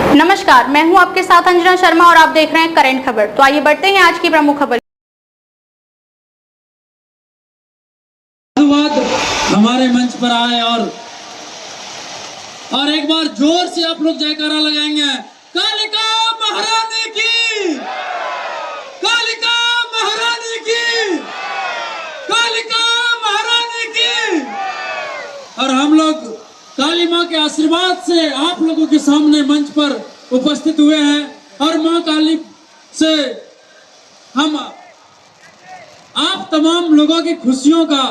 नमस्कार, मैं हूं आपके साथ अंजना शर्मा और आप देख रहे हैं करंट खबर। तो आइए बढ़ते हैं आज की प्रमुख खबर। हमारे मंच पर आए और एक बार जोर से आप लोग जयकारा लगाएंगे। कालिका महारानी की, कालिका महारानी की, कालिका महारानी की। और हम लोग काली माँ के आशीर्वाद से आप लोगों के सामने मंच पर उपस्थित हुए हैं और माँ काली से हम आप तमाम लोगों की खुशियों का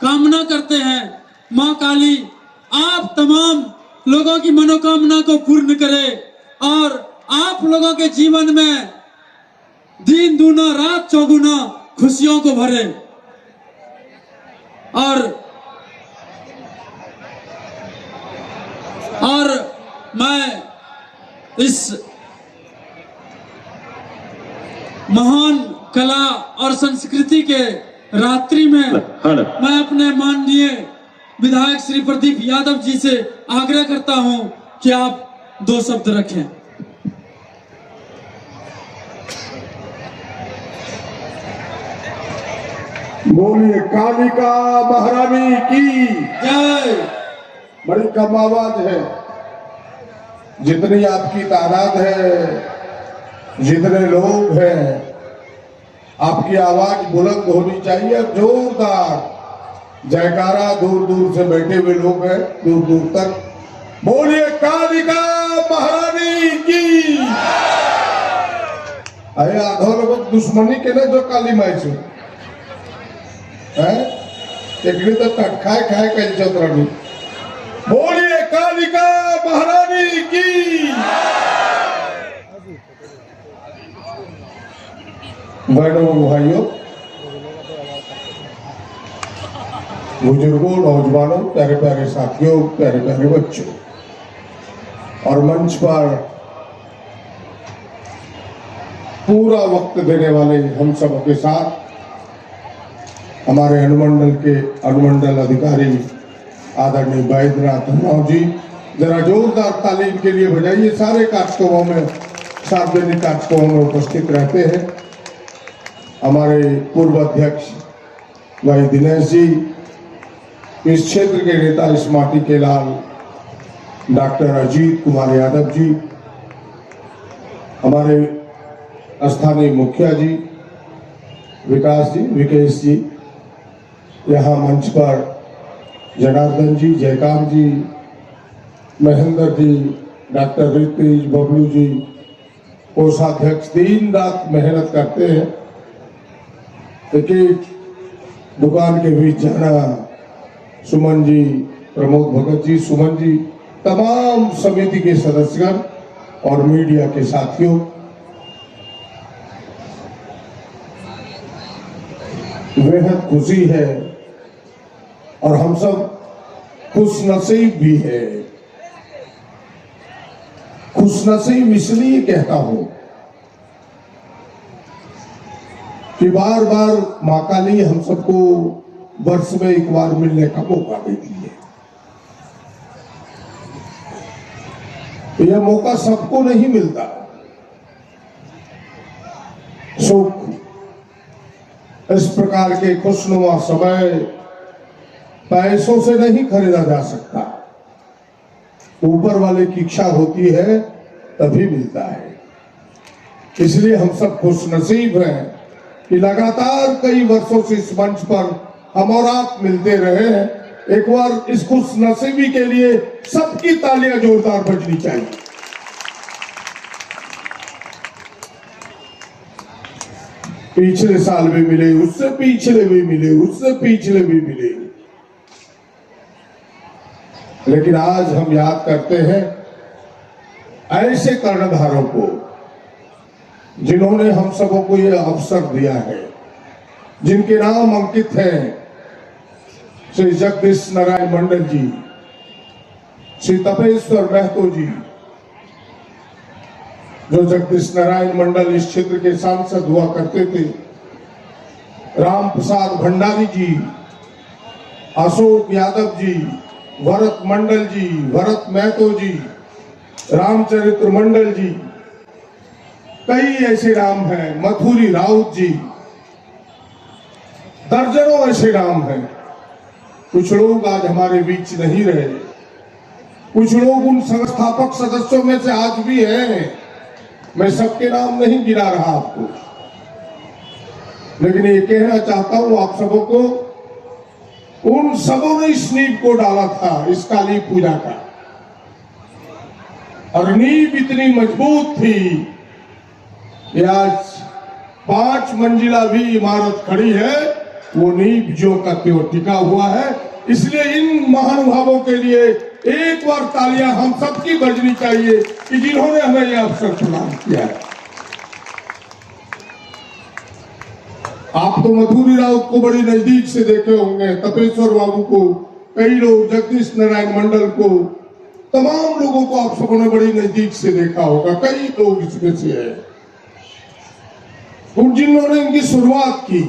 कामना करते हैं। माँ काली आप तमाम लोगों की मनोकामना को पूर्ण करे और आप लोगों के जीवन में दिन दूना रात चौगुना खुशियों को भरे। और मैं इस महान कला और संस्कृति के रात्रि में मैं अपने माननीय विधायक श्री प्रदीप यादव जी से आग्रह करता हूं कि आप 2 शब्द रखें। बोलिए कालिका महारानी की जय। बड़ी कम आवाज है, जितनी आपकी तादाद है, जितने लोग हैं, आपकी आवाज बुलंद होनी चाहिए। जोरदार जयकारा, दूर दूर से बैठे हुए लोग हैं, दूर दूर तक। बोलिए कालिका महारानी की। अरे आधो लोग दुश्मनी के ना जो काली माई से एक तो खाए खाए कल चतरणी। बोलिए कालिका महारानी की। बहनों भाइयों, बुजुर्गों, नौजवानों, प्यारे प्यारे साथियों, प्यारे प्यारे बच्चों और मंच पर पूरा वक्त देने वाले हम सब के साथ हमारे अनुमंडल के अनुमंडल अधिकारी आदरणीय वैद्यनाथ धनराव जी, जरा जोरदार तालीम के लिए बजाइए। सारे कार्यक्रमों में, सार्वजनिक कार्यक्रमों में उपस्थित रहते हैं। हमारे पूर्व अध्यक्ष भाई दिनेश जी, इस क्षेत्र के नेता, इस माटी के लाल डॉक्टर अजीत कुमार यादव जी, हमारे स्थानीय मुखिया जी विकास जी, विकेश जी, यहाँ मंच पर जनार्दन जी, जयकांत जी, महेंद्र जी, डॉक्टर ऋतिज, बबलू जी, कोषाध्यक्ष दिन रात मेहनत करते हैं। एक दुकान के बीच जाना, सुमन जी, प्रमोद भगत जी, सुमन जी, तमाम समिति के सदस्यगण और मीडिया के साथियों, बेहद खुशी है और हम सब खुशनसीब भी है। खुशनसीब इसलिए कहता हूं कि बार बार मां काली हम सबको वर्ष में एक बार मिलने का मौका देती है। यह मौका सबको नहीं मिलता। सुख इस प्रकार के खुशनुमा समय पैसों से नहीं खरीदा जा सकता। ऊपर वाले की इच्छा होती है तभी मिलता है। इसलिए हम सब खुशनसीब हैं कि लगातार कई वर्षों से इस मंच पर हम और आप मिलते रहे हैं। एक बार इस खुशनसीबी के लिए सबकी तालियां जोरदार बजनी चाहिए। पिछले साल भी मिले, उससे पिछले भी मिले, उससे पिछले भी मिले, लेकिन आज हम याद करते हैं ऐसे कर्णधारों को जिन्होंने हम सबों को यह अवसर दिया है, जिनके नाम अंकित हैं श्री जगदीश नारायण मंडल जी, श्री तपेश्वर महतो जी, जो जगदीश नारायण मंडल इस क्षेत्र के सांसद हुआ करते थे, राम प्रसाद भंडारी जी, अशोक यादव जी, भरत मंडल जी, भरत महतो जी, रामचरित्र मंडल जी, कई ऐसे नाम हैं, मथुरी राउत जी, दर्जनों ऐसे नाम हैं। कुछ लोग आज हमारे बीच नहीं रहे, कुछ लोग उन संस्थापक सदस्यों में से आज भी हैं। मैं सबके नाम नहीं गिना रहा आपको, लेकिन ये कहना चाहता हूं आप सबों को, उन सबों ने इस नींव को डाला था इस काली पूजा का, और नींव इतनी मजबूत थी कि आज 5 मंजिला भी इमारत खड़ी है, वो नींव जो का त्यों टिका हुआ है। इसलिए इन महानुभावों के लिए एक बार तालियां हम सबकी बजनी चाहिए कि जिन्होंने हमें यह अवसर प्रदान किया है। आप तो मथुरी राउत को बड़ी नजदीक से देखे होंगे, तपेश्वर बाबू को, कई लोग, जगदीश नारायण मंडल को, तमाम लोगों को आप सबों ने बड़ी नजदीक से देखा होगा। कई लोग इसमें से है उन जिन्होंने इनकी शुरुआत की,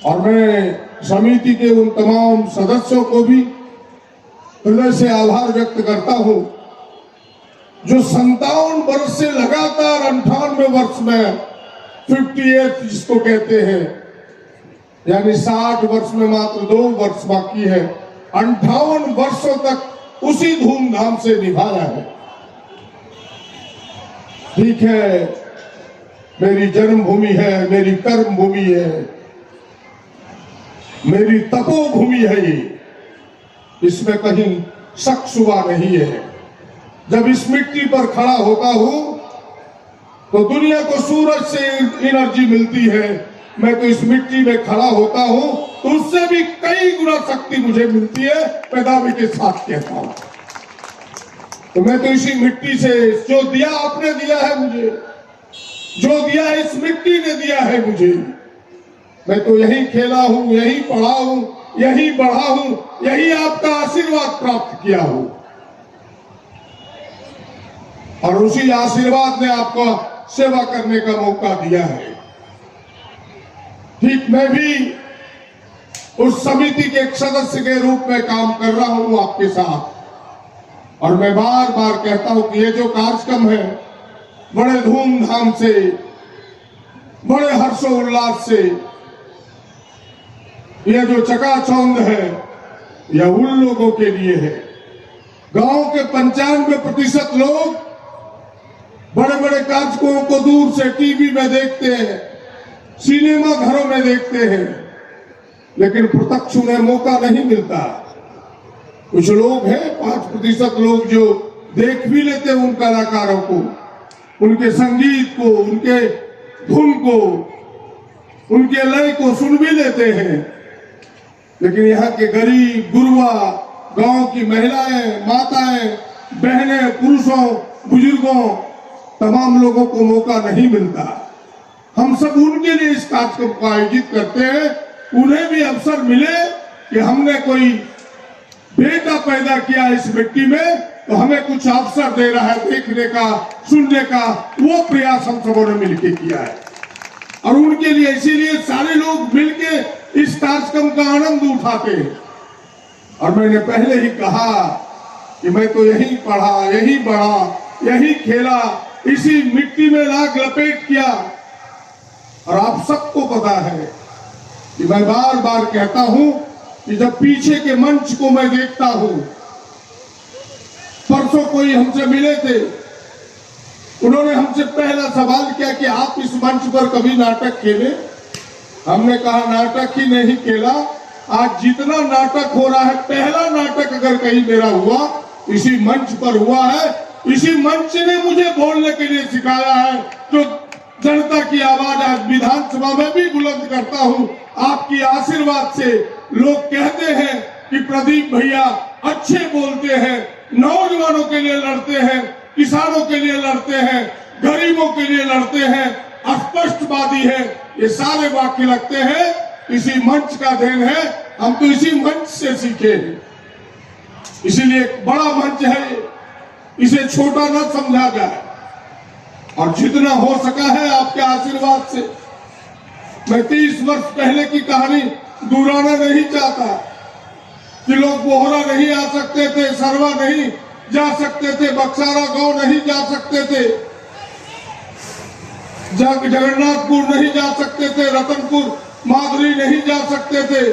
और मैं समिति के उन तमाम सदस्यों को भी हृदय से आभार व्यक्त करता हूं, जो 57 वर्ष से लगातार 98 वर्ष में 58 जिसको कहते हैं, यानी 60 वर्ष में मात्र 2 वर्ष बाकी है, 58 वर्षों तक उसी धूमधाम से निभाया है। ठीक है, मेरी जन्मभूमि है, मेरी कर्म भूमि है, मेरी तपोभूमि है ये, इसमें कहीं शक शुबा नहीं है। जब इस मिट्टी पर खड़ा होता हूं तो दुनिया को सूरज से एनर्जी मिलती है, मैं तो इस मिट्टी में खड़ा होता हूं तो उससे भी कई गुना शक्ति मुझे मिलती है। मैं दावे के साथ कहता हूं, तो मैं तो इसी मिट्टी से, जो दिया आपने दिया है मुझे, जो दिया इस मिट्टी ने दिया है मुझे, मैं तो यही खेला हूं, यही पढ़ा हूं, यही बढ़ा हूं, यही आपका आशीर्वाद प्राप्त किया हूं, और उसी आशीर्वाद ने आपको सेवा करने का मौका दिया है। ठीक, मैं भी उस समिति के एक सदस्य के रूप में काम कर रहा हूं आपके साथ, और मैं बार बार कहता हूं कि ये जो कार्यक्रम है, बड़े धूमधाम से, बड़े हर्षोल्लास से, यह जो चकाचौंध है, यह उन लोगों के लिए है। गांव के 95% लोग बड़े बड़े कार्यक्रमों को दूर से टीवी में देखते हैं, सिनेमा घरों में देखते हैं, लेकिन प्रत्यक्ष उन्हें मौका नहीं मिलता। कुछ लोग हैं, 5% लोग, जो देख भी लेते हैं उन कलाकारों को, उनके संगीत को, उनके धुन को, उनके लय को सुन भी लेते हैं, लेकिन यहाँ के गरीब गुरुआ, गांव की महिलाएं, माताएं, बहनें, पुरुषों, बुजुर्गों, तमाम लोगों को मौका नहीं मिलता। हम सब उनके लिए इस कार्यक्रम को आयोजित करते हैं, उन्हें भी अवसर मिले कि हमने कोई बेटा पैदा किया इस मिट्टी में, तो हमें कुछ अवसर दे रहा है देखने का, सुनने का। वो प्रयास हम सबों ने मिलकर किया है, और उनके लिए इसीलिए सारे लोग मिलके इस कार्यक्रम का आनंद उठाते हैं। और मैंने पहले ही कहा कि मैं तो यही पढ़ा, यही बढ़ा, यही खेला, इसी मिट्टी में लाग लपेट किया। और आप सबको पता है कि मैं बार बार कहता हूं कि जब पीछे के मंच को मैं देखता हूं, परसों कोई हमसे मिले थे, उन्होंने हमसे पहला सवाल किया कि आप इस मंच पर कभी नाटक खेले? हमने कहा नाटक ही नहीं खेला, आज जितना नाटक हो रहा है, पहला नाटक अगर कहीं मेरा हुआ इसी मंच पर हुआ है। इसी मंच ने मुझे बोलने के लिए सिखाया है, जो जनता की आवाज आज विधानसभा में भी बुलंद करता हूं। आपकी आशीर्वाद से लोग कहते हैं कि प्रदीप भैया अच्छे बोलते हैं, नौजवानों के लिए लड़ते हैं, किसानों के लिए लड़ते हैं, गरीबों के लिए लड़ते हैं, स्पष्टवादी है। ये सारे वाक्य लगते हैं, इसी मंच का देन है। हम तो इसी मंच से सीखे हैं, इसीलिए एक बड़ा मंच है, इसे छोटा न समझा जाए। और जितना हो सका है आपके आशीर्वाद से, मैं 30 वर्ष पहले की कहानी दोहराना नहीं चाहता कि लोग बोहरा नहीं आ सकते थे, सरवा नहीं, जा सकते थे, बक्सारा गांव नहीं जा सकते थे, जगन्नाथपुर नहीं जा सकते थे, रतनपुर माधुरी नहीं जा सकते थे,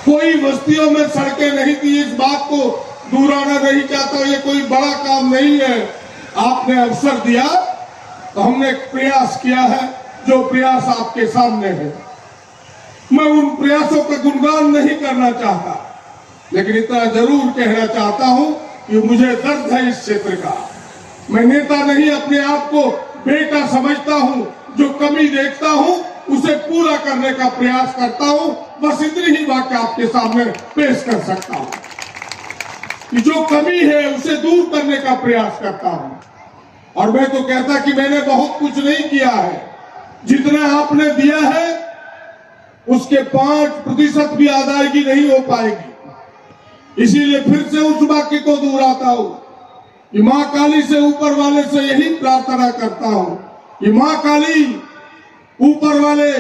कोई बस्तियों में सड़कें नहीं थी। इस बात को दोहराना नहीं चाहता, ये कोई बड़ा काम नहीं है। आपने अवसर दिया तो हमने एक प्रयास किया है, जो प्रयास आपके सामने है। मैं उन प्रयासों का गुणगान नहीं करना चाहता, लेकिन इतना जरूर कहना चाहता हूं कि मुझे दर्द है इस क्षेत्र का। मैं नेता नहीं, अपने आप को बेटा समझता हूं। जो कमी देखता हूं उसे पूरा करने का प्रयास करता हूं। बस इतनी ही बात आपके सामने पेश कर सकता हूं कि जो कमी है उसे दूर करने का प्रयास करता हूं। और मैं तो कहता कि मैंने बहुत कुछ नहीं किया है, जितना आपने दिया है उसके 5% भी अदायगी नहीं हो पाएगी। इसीलिए फिर से उस वाक्य को दोहराता हूं कि मां काली से ऊपर वाले से यही प्रार्थना करता हूं कि मां काली ऊपर वाले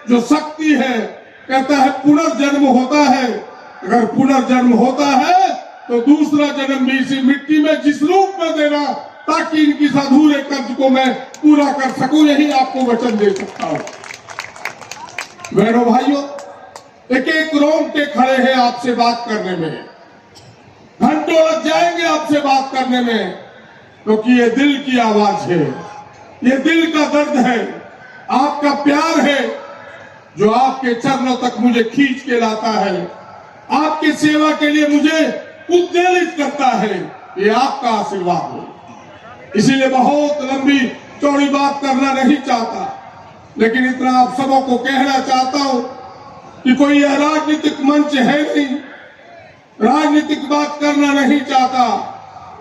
जो शक्ति है, कहता है पुनर्जन्म होता है। अगर पुनर्जन्म होता है तो दूसरा जन्म भी इसी मिट्टी में जिस रूप में देना, ताकि इनकी अधूरे कर्ज को मैं पूरा कर सकूं, यही आपको वचन दे सकता हूं। बहनों भाइयों, एक एक रोंगटे खड़े हैं आपसे बात करने में, घंटों लग जाएंगे आपसे बात करने में, क्योंकि ये दिल की आवाज है, ये दिल का दर्द है, आपका प्यार है जो आपके चरणों तक मुझे खींच के लाता है, आपकी सेवा के लिए मुझे उद्वेलित करता है। ये आपका आशीर्वाद हो। इसीलिए बहुत लंबी चौड़ी बात करना नहीं चाहता, लेकिन इतना आप सबों को कहना चाहता हूं कि कोई यह राजनीतिक मंच है नहीं, राजनीतिक बात करना नहीं चाहता,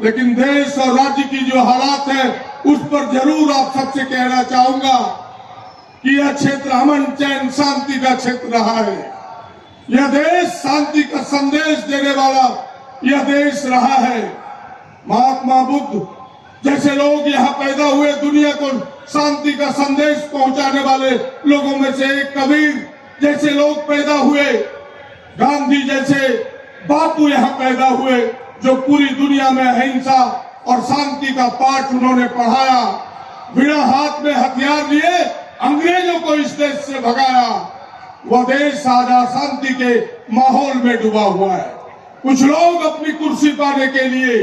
लेकिन देश और राज्य की जो हालात है उस पर जरूर आप सबसे कहना चाहूंगा कि यह क्षेत्र अमन चैन शांति का क्षेत्र रहा है। यह देश शांति का संदेश देने वाला यह देश रहा है। महात्मा बुद्ध जैसे लोग यहाँ पैदा हुए, दुनिया को शांति का संदेश पहुंचाने वाले लोगों में से एक कबीर जैसे लोग पैदा हुए, गांधी जैसे बापू यहाँ पैदा हुए, जो पूरी दुनिया में अहिंसा और शांति का पाठ उन्होंने पढ़ाया, बिना हाथ में हथियार लिए अंग्रेजों को इस देश से भगाया। वह देश आज अशांति के माहौल में डूबा हुआ है। कुछ लोग अपनी कुर्सी पाने के लिए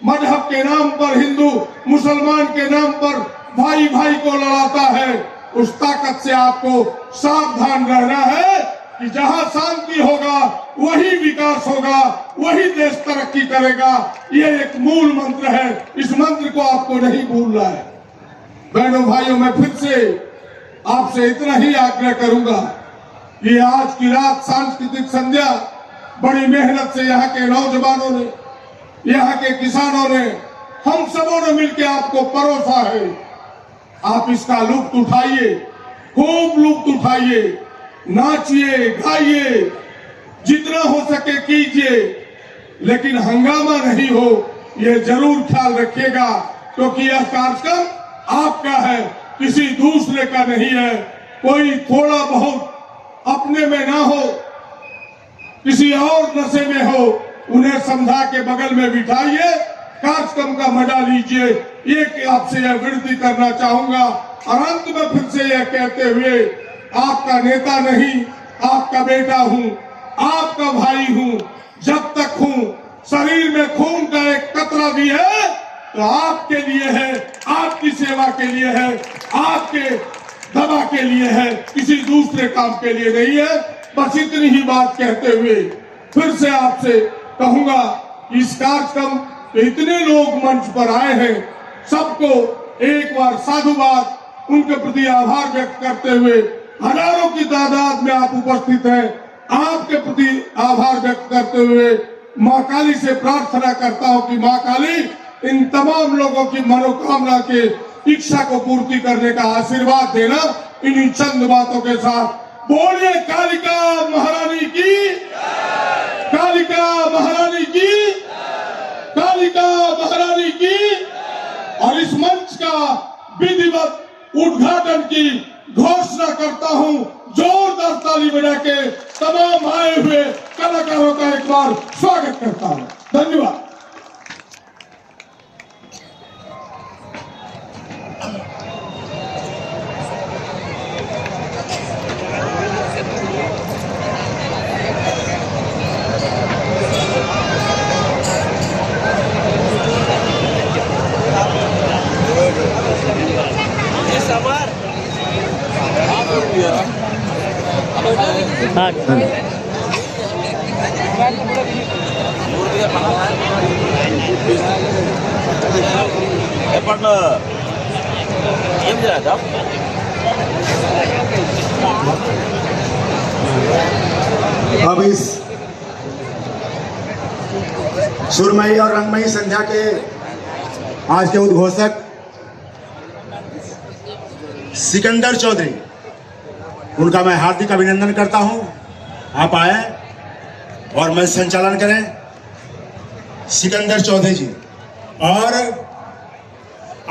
मजहब के नाम पर, हिंदू मुसलमान के नाम पर भाई भाई को लड़ाता है। उस ताकत से आपको सावधान रहना है कि जहां शांति होगा वही विकास होगा, वही देश तरक्की करेगा। ये एक मूल मंत्र है, इस मंत्र को आपको नहीं भूलना है। बहनों भाइयों, मैं फिर से आपसे इतना ही आग्रह करूंगा कि आज की रात सांस्कृतिक संध्या बड़ी मेहनत से यहाँ के नौजवानों ने, यहाँ के किसानों ने, हम सबों ने मिलकर आपको परोसा है। आप इसका लुत्फ उठाइए, खूब लुत्फ उठाइए, नाचिए, गाइए, जितना हो सके कीजिए, लेकिन हंगामा नहीं हो, ये जरूर ख्याल रखिएगा, क्योंकि यह कार्यक्रम आपका है, किसी दूसरे का नहीं है। कोई थोड़ा बहुत अपने में ना हो, किसी और नशे में हो, उन्हें समझा के बगल में बिठाइए, कार्यक्रम का मजा लीजिए। ये आपसे यह विनती करना चाहूंगा। और अंत में फिर से यह कहते हुए, आपका नेता नहीं, आपका बेटा हूं, आपका भाई हूं। जब तक हूं, शरीर में खून का एक कतरा भी है तो आपके लिए है, आपकी सेवा के लिए है, आपके दवा के लिए है, किसी दूसरे काम के लिए नहीं है। बस इतनी ही बात कहते हुए फिर से आपसे कहूंगा, इस कार्यक्रम इतने लोग मंच पर आए हैं, सबको एक बार साधुवाद, उनके प्रति आभार व्यक्त करते हुए, हजारों की तादाद में आप उपस्थित हैं, आपके प्रति आभार व्यक्त करते हुए मां काली से प्रार्थना करता हूं कि मां काली इन तमाम लोगों की मनोकामना के इच्छा को पूर्ति करने का आशीर्वाद देना। इन्हीं चंद बातों के साथ बोलिए कालिका महारानी की, कालिका महारानी की, कालिका महारानी की। और इस मंच का विधिवत उद्घाटन की घोषणा करता हूं। जोरदार ताली बजा के तमाम आए हुए कलाकारों का एक बार स्वागत करता हूं। धन्यवाद। partner em gì đó अब इस सुरमई और रंगमयी संध्या के आज के उद्घोषक सिकंदर चौधरी, उनका मैं हार्दिक अभिनंदन करता हूं। आप आए और मंच संचालन करें। सिकंदर चौधरी जी, और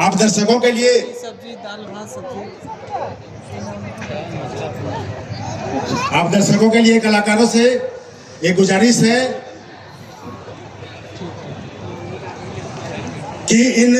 आप दर्शकों के लिए कलाकारों से एक गुजारिश है कि इन